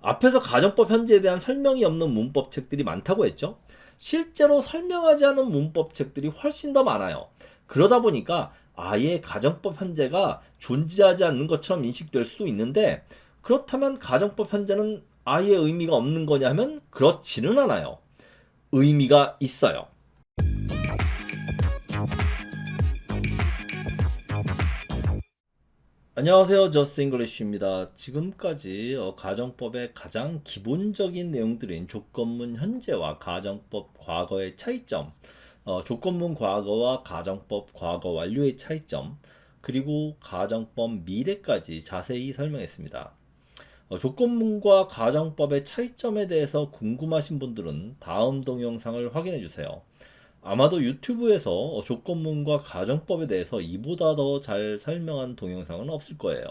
앞에서 가정법 현재에 대한 설명이 없는 문법책들이 많다고 했죠. 실제로 설명하지 않은 문법책들이 훨씬 더 많아요. 그러다 보니까 아예 가정법 현재가 존재하지 않는 것처럼 인식될 수 있는데, 그렇다면 가정법 현재는 아예 의미가 없는 거냐 하면 그렇지는 않아요. 의미가 있어요. 안녕하세요. 저스 잉글리쉬입니다. 지금까지 가정법의 가장 기본적인 내용들인 조건문 현재와 가정법 과거의 차이점, 조건문 과거와 가정법 과거 완료의 차이점, 그리고 가정법 미래까지 자세히 설명했습니다. 조건문과 가정법의 차이점에 대해서 궁금하신 분들은 다음 동영상을 확인해 주세요. 아마도 유튜브에서 조건문과 가정법에 대해서 이보다 더 잘 설명한 동영상은 없을 거예요.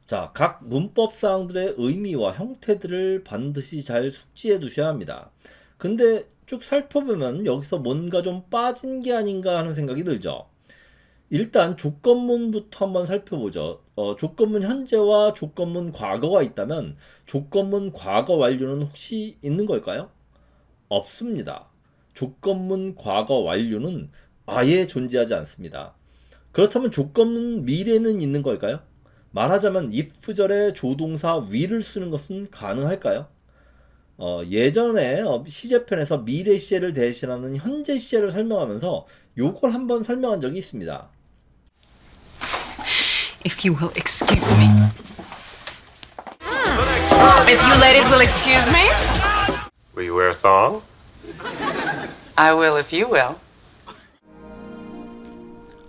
자, 각 문법 사항들의 의미와 형태들을 반드시 잘 숙지해 두셔야 합니다. 근데 쭉 살펴보면 여기서 뭔가 좀 빠진 게 아닌가 하는 생각이 들죠. 일단 조건문부터 한번 살펴보죠. 조건문 현재와 조건문 과거가 있다면 조건문 과거 완료는 혹시 있는 걸까요? 없습니다. 조건문 과거 완료는 아예 존재하지 않습니다. 그렇다면 조건문 미래는 있는 걸까요? 말하자면 if절에 조동사 will을 쓰는 것은 가능할까요? 예전에 시제편에서 미래 시제를 대신하는 현재 시제를 설명하면서 요걸 한번 설명한 적이 있습니다. If you will excuse me. If you ladies will excuse me. Will you wear a thong? I will if you will.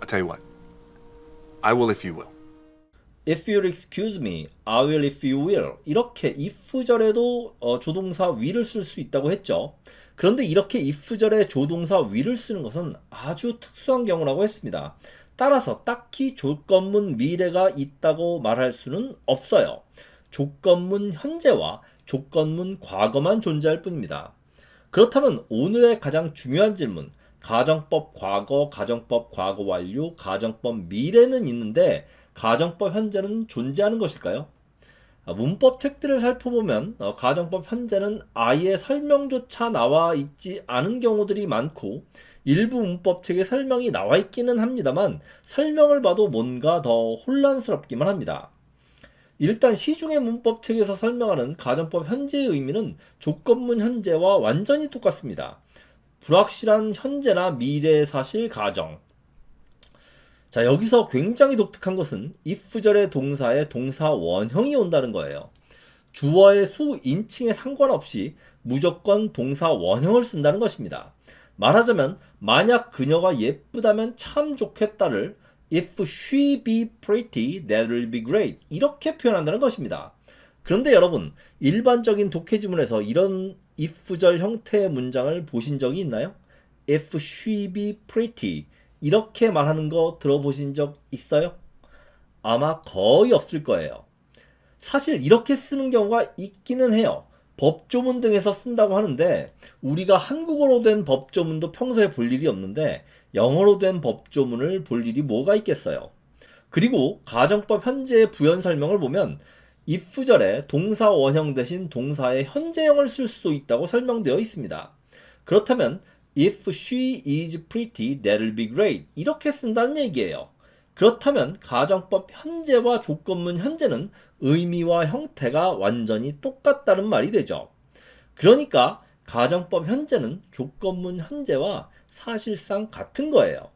I'll tell you what. I will if you will. If you'll excuse me, I will if you will. 이렇게 if절에도 조동사 will을 쓸 수 있다고 했죠. 그런데 이렇게 if절에 조동사 will을 쓰는 것은 아주 특수한 경우라고 했습니다. 따라서 딱히 조건문 미래가 있다고 말할 수는 없어요. 조건문 현재와 조건문 과거만 존재할 뿐입니다. 그렇다면 오늘의 가장 중요한 질문, 가정법 과거, 가정법 과거 완료, 가정법 미래는 있는데 가정법 현재는 존재하는 것일까요? 문법 책들을 살펴보면 가정법 현재는 아예 설명조차 나와 있지 않은 경우들이 많고, 일부 문법 책에 설명이 나와 있기는 합니다만 설명을 봐도 뭔가 더 혼란스럽기만 합니다. 일단 시중의 문법 책에서 설명하는 가정법 현재의 의미는 조건문 현재와 완전히 똑같습니다. 불확실한 현재나 미래의 사실 가정. 자, 여기서 굉장히 독특한 것은 if절의 동사에 동사 원형이 온다는 거예요. 주어의 수, 인칭에 상관없이 무조건 동사 원형을 쓴다는 것입니다. 말하자면 만약 그녀가 예쁘다면 참 좋겠다를 If she be pretty, that will be great. 이렇게 표현한다는 것입니다. 그런데 여러분, 일반적인 독해지문에서 이런 if절 형태의 문장을 보신 적이 있나요? If she be pretty. 이렇게 말하는 거 들어보신 적 있어요? 아마 거의 없을 거예요. 사실 이렇게 쓰는 경우가 있기는 해요. 법조문 등에서 쓴다고 하는데 우리가 한국어로 된 법조문도 평소에 볼 일이 없는데 영어로 된 법조문을 볼 일이 뭐가 있겠어요. 그리고 가정법 현재의 부연 설명을 보면 if절에 동사 원형 대신 동사의 현재형을 쓸 수 있다고 설명되어 있습니다. 그렇다면 If she is pretty, that'll be great. 이렇게 쓴다는 얘기예요. 그렇다면 가정법 현재와 조건문 현재는 의미와 형태가 완전히 똑같다는 말이 되죠. 그러니까 가정법 현재는 조건문 현재와 사실상 같은 거예요.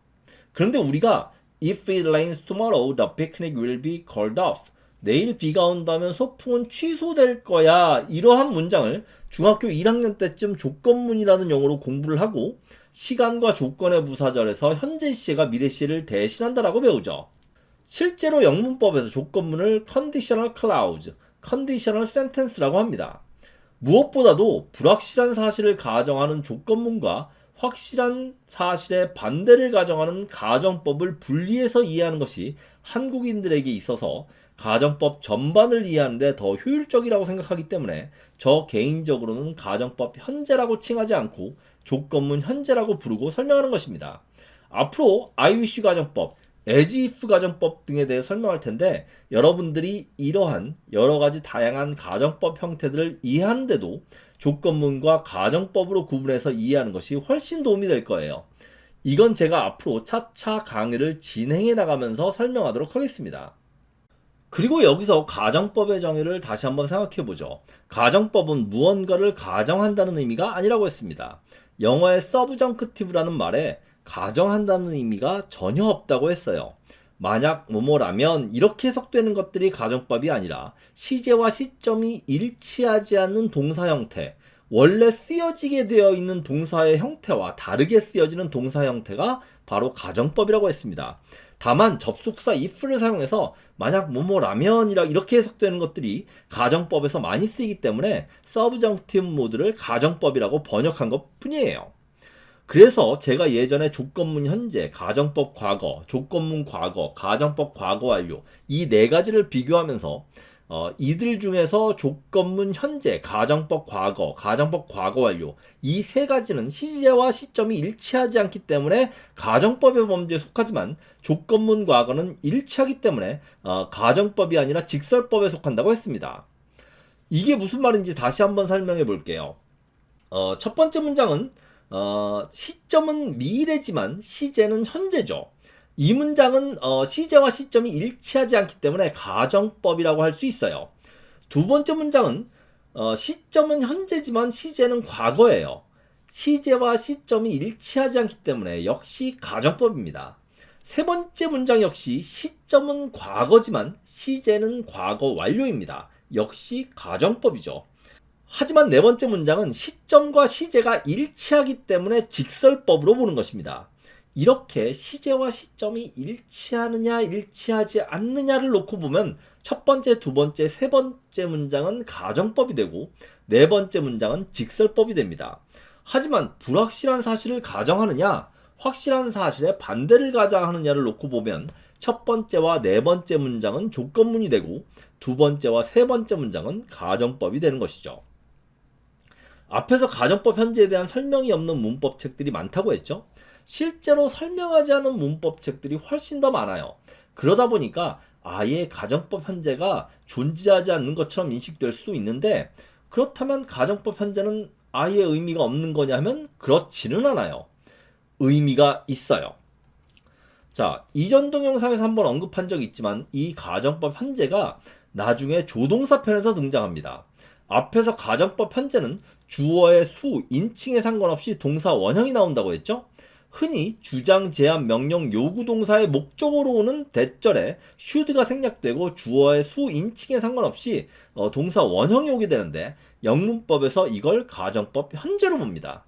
그런데 우리가 If it rains tomorrow, the picnic will be called off. 내일 비가 온다면 소풍은 취소될 거야. 이러한 문장을 중학교 1학년 때쯤 조건문이라는 용어로 공부를 하고 시간과 조건의 부사절에서 현재 시제가 미래 시제를 대신한다라고 배우죠. 실제로 영문법에서 조건문을 conditional clause, conditional sentence라고 합니다. 무엇보다도 불확실한 사실을 가정하는 조건문과 확실한 사실의 반대를 가정하는 가정법을 분리해서 이해하는 것이 한국인들에게 있어서 가정법 전반을 이해하는데 더 효율적이라고 생각하기 때문에 저 개인적으로는 가정법 현재라고 칭하지 않고 조건문 현재라고 부르고 설명하는 것입니다. 앞으로 IUC 가정법, as if 가정법 등에 대해 설명할 텐데 여러분들이 이러한 여러 가지 다양한 가정법 형태들을 이해하는데도 조건문과 가정법으로 구분해서 이해하는 것이 훨씬 도움이 될 거예요. 이건 제가 앞으로 차차 강의를 진행해 나가면서 설명하도록 하겠습니다. 그리고 여기서 가정법의 정의를 다시 한번 생각해 보죠. 가정법은 무언가를 가정한다는 의미가 아니라고 했습니다. 영어의 subjunctive라는 말에 가정한다는 의미가 전혀 없다고 했어요. 만약 뭐뭐라면 이렇게 해석되는 것들이 가정법이 아니라 시제와 시점이 일치하지 않는 동사 형태, 원래 쓰여지게 되어 있는 동사의 형태와 다르게 쓰여지는 동사 형태가 바로 가정법이라고 했습니다. 다만 접속사 if를 사용해서 만약 뭐뭐라면이라 이렇게 해석되는 것들이 가정법에서 많이 쓰이기 때문에 subjunctive 모드를 가정법이라고 번역한 것 뿐이에요. 그래서 제가 예전에 조건문 현재, 가정법 과거, 조건문 과거, 가정법 과거 완료 이 네 가지를 비교하면서 이들 중에서 조건문 현재, 가정법 과거, 가정법 과거 완료 이 세 가지는 시제와 시점이 일치하지 않기 때문에 가정법의 범주에 속하지만 조건문 과거는 일치하기 때문에 가정법이 아니라 직설법에 속한다고 했습니다. 이게 무슨 말인지 다시 한번 설명해 볼게요. 첫 번째 문장은 시점은 미래지만 시제는 현재죠. 이 문장은 시제와 시점이 일치하지 않기 때문에 가정법이라고 할 수 있어요. 두 번째 문장은 시점은 현재지만 시제는 과거예요. 시제와 시점이 일치하지 않기 때문에 역시 가정법입니다. 세 번째 문장 역시 시점은 과거지만 시제는 과거 완료입니다. 역시 가정법이죠. 하지만 네 번째 문장은 시점과 시제가 일치하기 때문에 직설법으로 보는 것입니다. 이렇게 시제와 시점이 일치하느냐 일치하지 않느냐를 놓고 보면 첫 번째, 두 번째, 세 번째 문장은 가정법이 되고 네 번째 문장은 직설법이 됩니다. 하지만 불확실한 사실을 가정하느냐 확실한 사실의 반대를 가정하느냐를 놓고 보면 첫 번째와 네 번째 문장은 조건문이 되고 두 번째와 세 번째 문장은 가정법이 되는 것이죠. 앞에서 가정법 현재에 대한 설명이 없는 문법책들이 많다고 했죠. 실제로 설명하지 않은 문법책들이 훨씬 더 많아요. 그러다 보니까 아예 가정법 현재가 존재하지 않는 것처럼 인식될 수 있는데 그렇다면 가정법 현재는 아예 의미가 없는 거냐 하면 그렇지는 않아요. 의미가 있어요. 자, 이전 동영상에서 한번 언급한 적이 있지만 이 가정법 현재가 나중에 조동사 편에서 등장합니다. 앞에서 가정법 현재는 주어의 수, 인칭에 상관없이 동사 원형이 나온다고 했죠? 흔히 주장, 제안, 명령, 요구 동사의 목적으로 오는 대절에 should가 생략되고 주어의 수, 인칭에 상관없이 동사 원형이 오게 되는데 영문법에서 이걸 가정법 현재로 봅니다.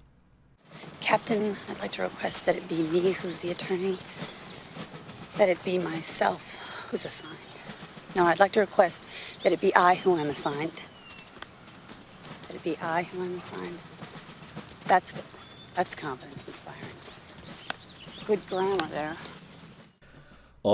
Captain, I'd like to request that it be me who's the attorney, that it be myself who's assigned. No, I'd like to request that it be I who am assigned. That it be I who am assigned. That's good. That's confidence inspiring. Good grammar there.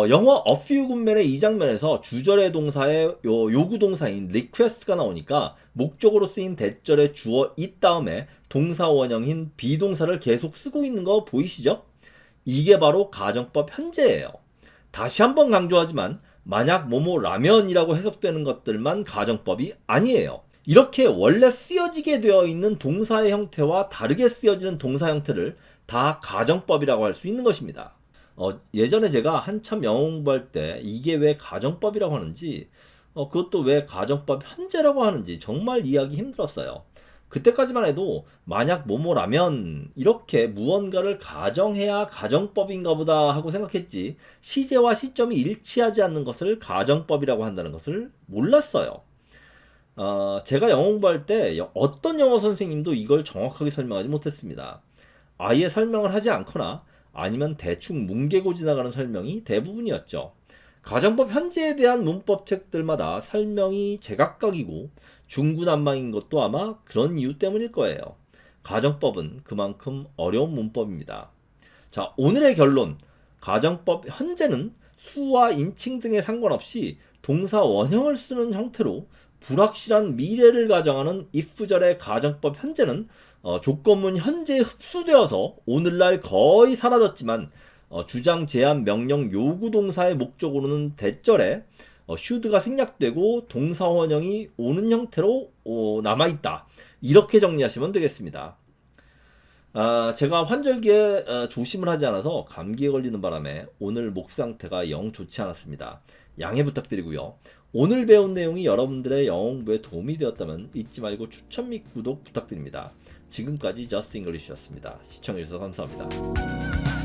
영화 A Few Good Men의 이 장면에서 주절의 동사의 요구 동사인 request가 나오니까 목적으로 쓰인 대절의 주어 it 다음에 동사 원형인 비동사를 계속 쓰고 있는 거 보이시죠? 이게 바로 가정법 현재예요. 다시 한번 강조하지만 만약 뭐뭐라면이라고 해석되는 것들만 가정법이 아니에요. 이렇게 원래 쓰여지게 되어 있는 동사의 형태와 다르게 쓰여지는 동사 형태를 다 가정법이라고 할 수 있는 것입니다. 예전에 제가 한참 영어 공부할 때 이게 왜 가정법이라고 하는지 그것도 왜 가정법 현재라고 하는지 정말 이해하기 힘들었어요. 그때까지만 해도 만약 뭐뭐라면 이렇게 무언가를 가정해야 가정법인가 보다 하고 생각했지 시제와 시점이 일치하지 않는 것을 가정법이라고 한다는 것을 몰랐어요. 제가 영어 공부할 때 어떤 영어 선생님도 이걸 정확하게 설명하지 못했습니다. 아예 설명을 하지 않거나 아니면 대충 뭉개고 지나가는 설명이 대부분이었죠. 가정법 현재에 대한 문법책들마다 설명이 제각각이고 중구난방인 것도 아마 그런 이유 때문일 거예요. 가정법은 그만큼 어려운 문법입니다. 자, 오늘의 결론. 가정법 현재는 수와 인칭 등에 상관없이 동사 원형을 쓰는 형태로 불확실한 미래를 가정하는 if절의 가정법 현재는 조건문 현재에 흡수되어서 오늘날 거의 사라졌지만 주장, 제안, 명령, 요구 동사의 목적으로는 대절에 should가 생략되고 동사 원형이 오는 형태로 남아있다. 이렇게 정리하시면 되겠습니다. 제가 환절기에 조심을 하지 않아서 감기에 걸리는 바람에 오늘 목 상태가 영 좋지 않았습니다. 양해 부탁드리고요. 오늘 배운 내용이 여러분들의 영어 공부에 도움이 되었다면 잊지 말고 추천 및 구독 부탁드립니다. 지금까지 저스트 잉글리시였습니다. 시청해주셔서 감사합니다.